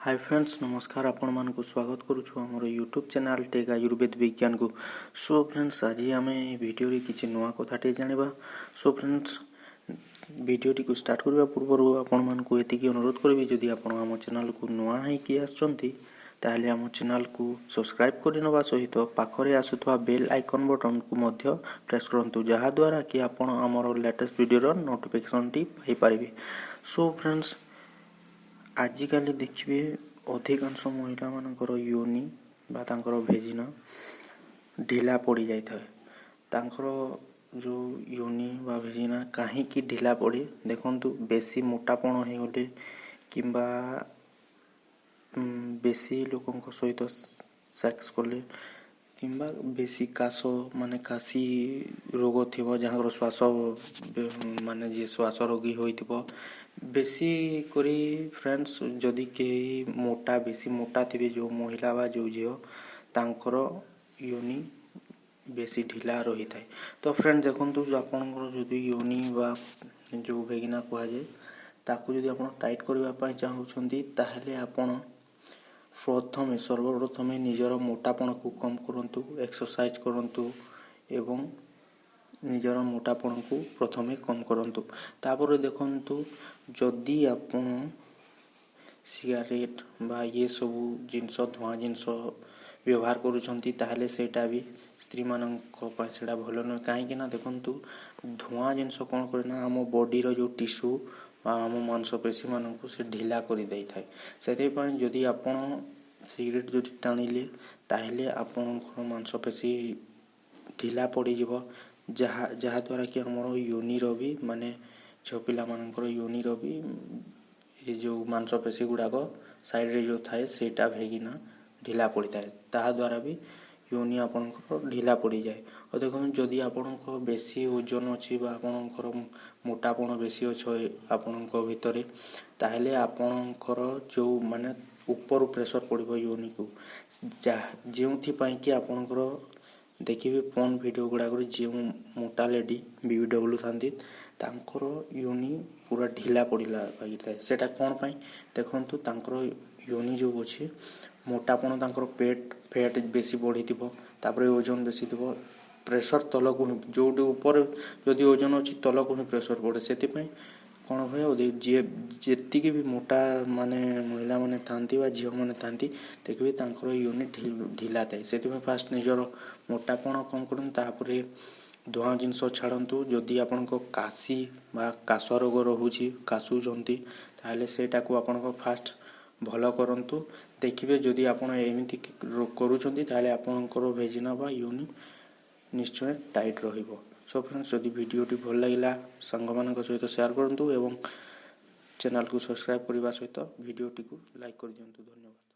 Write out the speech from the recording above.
Hi friends नमस्कार आपण मानक स्वागत करुछु हमर यूट्यूब चैनल टेक आयुर्वेद विज्ञान को। सो फ्रेंड्स आज आम वीडियो रे किछि नवा कथाटे जानिबा। सो फ्रेंड्स वीडियो टी को स्टार्ट करबा पूर्व आपण मानक एतिकी अनुरोध करबी जदि आपण हम चैनल को नवा है कि आछंती ताहले हम चैनल को सब्सक्राइब करिनबा सहित पाखरे आसुथवा बेल आइकन बटन को मध्य प्रेस करंतु जहा द्वारा कि आपण हमर लेटेस्ट वीडियो रो नोटिफिकेशन टी पाई परिबे। सो फ्रेंड्स आजिकाली देखिए अधिकांश महिला मानकर योनि बा तांकर भेजिना ढिला पड़ी जाए तांकर जो योनि बा भेजिना कहीं की ढिला पड़े देखंतु बेसी मोटापण हो गले किंबा बेसी लोकंक सहित सेक्स कले किंबा बेसी काश माने काशी रोग थिबो जहां श्वास माने जे श्वास रोगी होइतिबो बेसी करी फ्रेंड्स जदि के मोटा बेसी मोटा थिबे जो महिला बा जो झियो तांकर योनि बेसी ढिला रही थाए। तो फ्रेंड देखंतु जो आपनकर जदि योनि बा जो भेगिना कहा जाए ताकू जदि आपण टाइट करबा पय चाहुछंती ताहले आपण प्रथमे सर्वप्रथमे निजर मोटापण को कम करंतु एक्सरसाइज करंतु एवं निजर मोटापण को प्रथमे कम करंतु। तापर देखंतु जदि आपण सिगारेट बा ये सब जिनस धुआं जिनस व्यवहार करूछंती ताहले सेटा भी स्त्री मानक पय सेटा भलो न काहे ना देखंतु धुआं जिनस कोन करना हम बॉडी रो जो टिश्यू आम मांसपेशी मानक से ढिला कर दे थाए। सेते पय जदि आपण सिगरेट जो टाणिले ताहले आपनकर मांसपेशी ढिला पड़ी जीवो जहा जहा द्वारा कि हमर योनि रो भी माने छपिला मानकर योनि रो भी ये जो मांसपेशी गुडा को साइड रे जो थाए सेटा भेगिना ढिला पड़ी थाए ता द्वारा भी योनि आपनकर ढिला पड़ी जाए। और देखो जदि आपनकर बेसी ओजन अछि बा आपनकर मोटापण बेसी अछि आपनकर भितरे ताहले आपनकर जो माने ऊपर प्रेशर पड़ो योनि को जो कि आपनकर देखिए फोन वीडियो गुड़ा जो मोटा लेडी बीबीडब्ल्यू थांती तांकर योनि पूरा ढिला पड़ला थाए सेटा कोन पई देखंतु तांकर योनि जो अछि मोटापण तांकर पेट फैट बेसी बढ़ीथिबो तापर ओजन बेसी थिबो प्रेशर तलक जो ऊपर जदि ओजन अछि तलक प्रेशर पड़े सेति पई कौन हुए जी जेति भी मोटा माने महिला माने थांती बा झील माने थांती देखिए तांकर योनि ढिला थाए सेति में फास्ट निजर मोटापण कम करन तापरे धुआं जिनस छाड़ंतु जदि आपनको काशी बा काश रोग रहुची काशुचंती ताहले सेटा को आपनको फास्ट भलो करंतु देखिबे जदि आपण एमिति करूचंती ताहले आपनकर भेजिना बा योनि निश्चय टाइट रहिबो। सो फ्रेंड्स जदि वीडियो टी भल लागिला संग मानक सहित शेयर करंतु एवं चैनल को सब्सक्राइब करबा सहित वीडियो टी को लाइक कर दियंतु। धन्यवाद।